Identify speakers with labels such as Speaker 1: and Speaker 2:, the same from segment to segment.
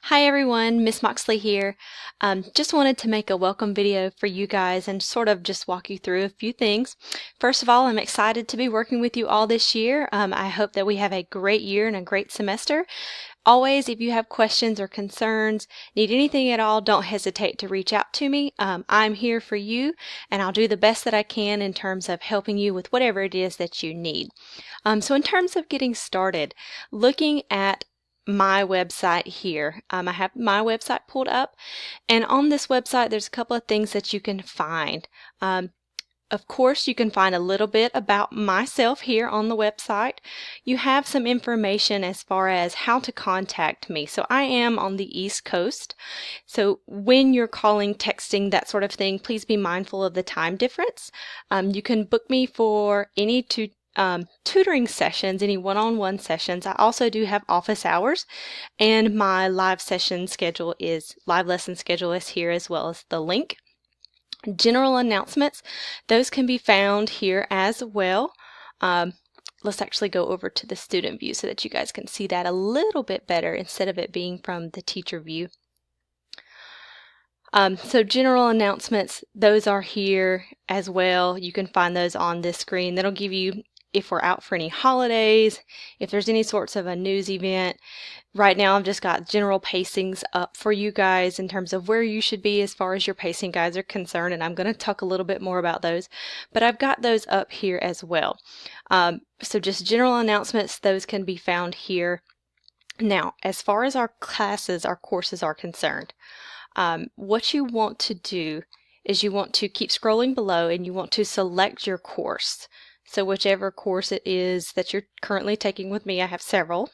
Speaker 1: Hi everyone, Miss Moxley here. Just wanted to make a welcome video for you guys and sort of just walk you through a few things. First of all, I'm excited to be working with you all this year. I hope that we have a great year and a great semester. Always, if you have questions or concerns, need anything at all, don't hesitate to reach out to me. I'm here for you, and I'll do the best that I can in terms of helping you with whatever it is that you need. So in terms of getting started, looking at my website here, I have my website pulled up, and on this website there's a couple of things that you can find. Of course, you can find a little bit about myself here on the website. You have some information as far as how to contact me. So I am on the East Coast. So when you're calling, texting, that sort of thing, please be mindful of the time difference. You can book me for any tutoring sessions, any one-on-one sessions. I also do have office hours, and my live lesson schedule is here, as well as the link. General announcements, those can be found here as well. Let's actually go over to the student view so that you guys can see that a little bit better instead of it being from the teacher view. So general announcements, those are here as well. You can find those on this screen. That'll give you if we're out for any holidays, if there's any sorts of a news event. Right now I've just got general pacings up for you guys in terms of where you should be as far as your pacing guides are concerned, and I'm going to talk a little bit more about those, but I've got those up here as well. So just general announcements, those can be found here. Now, as far as our classes, our courses are concerned, what you want to do is you want to keep scrolling below and you want to select your course. So whichever course it is that you're currently taking with me, I have several.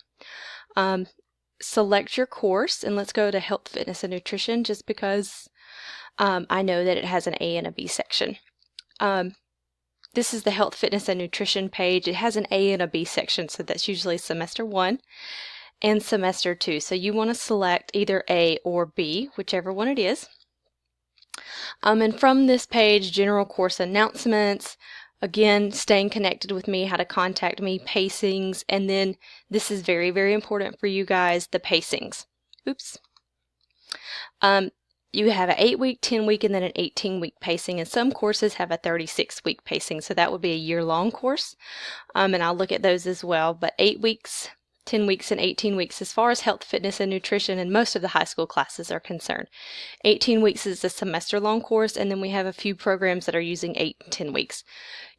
Speaker 1: Select your course, and let's go to Health, Fitness, and Nutrition just because I know that it has an A and a B section. This is the Health, Fitness, and Nutrition page. It has an A and a B section, so that's usually semester 1 and semester 2. So you want to select either A or B, whichever one it is. And from this page, general course announcements, again, staying connected with me, how to contact me, pacings, and then this is very, very important for you guys, the pacings. Oops. You have an 8-week, 10-week, and then an 18-week pacing, and some courses have a 36-week pacing, so that would be a year-long course, and I'll look at those as well, but 8 weeks, 10 weeks, and 18 weeks as far as health, fitness, and nutrition and most of the high school classes are concerned. 18 weeks is a semester-long course, and then we have a few programs that are using 8 and 10 weeks.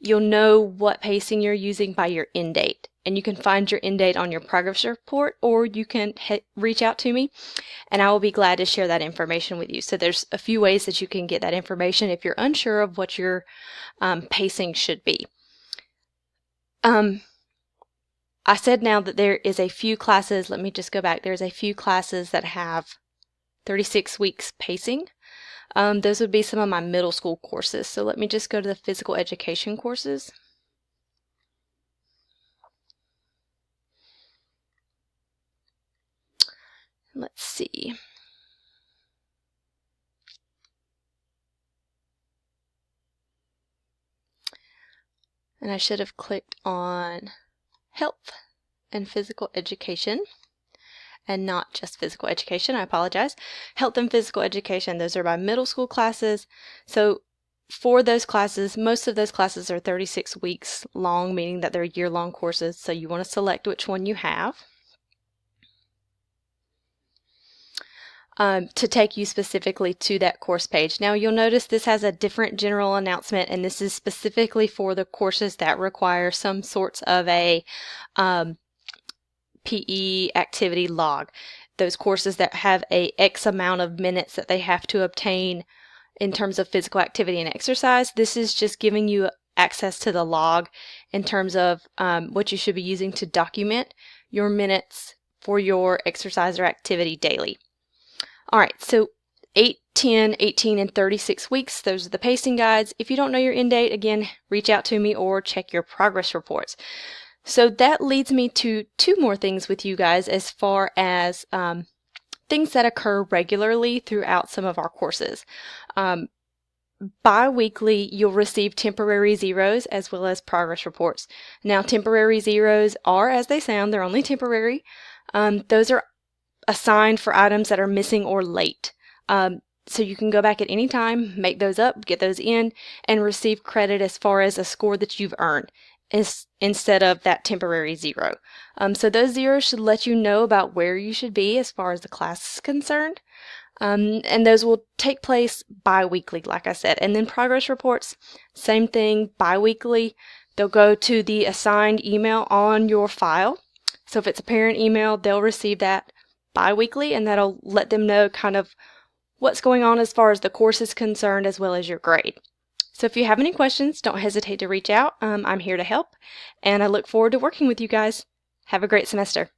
Speaker 1: You'll know what pacing you're using by your end date, and you can find your end date on your progress report, or you can reach out to me, and I will be glad to share that information with you. So there's a few ways that you can get that information if you're unsure of what your pacing should be. I said now that there is a few classes, let me just go back, there's a few classes that have 36 weeks pacing. Those would be some of my middle school courses. So let me just go to the physical education courses. Let's see. And I should have clicked on health and physical education and not just physical education. I apologize. Health and physical education, those are my middle school classes. So for those classes, most of those classes are 36 weeks long, meaning that they're year-long courses. So you want to select which one you have to take you specifically to that course page. Now you'll notice this has a different general announcement, and this is specifically for the courses that require some sorts of a PE activity log. Those courses that have a X amount of minutes that they have to obtain in terms of physical activity and exercise. This is just giving you access to the log in terms of what you should be using to document your minutes for your exercise or activity daily. All right, so 8, 10, 18, and 36 weeks, those are the pacing guides. If you don't know your end date, again, reach out to me or check your progress reports. So that leads me to 2 more things with you guys as far as things that occur regularly throughout some of our courses. Bi-weekly, you'll receive temporary zeros as well as progress reports. Now, temporary zeros are, as they sound, they're only temporary. Those are assigned for items that are missing or late. So you can go back at any time, make those up, get those in, and receive credit as far as a score that you've earned instead of that temporary 0. So those zeros should let you know about where you should be as far as the class is concerned. And those will take place bi-weekly, like I said. And then progress reports, same thing, bi-weekly. They'll go to the assigned email on your file. So if it's a parent email, they'll receive that bi-weekly, and that'll let them know kind of what's going on as far as the course is concerned, as well as your grade. So if you have any questions, don't hesitate to reach out. I'm here to help, and I look forward to working with you guys. Have a great semester.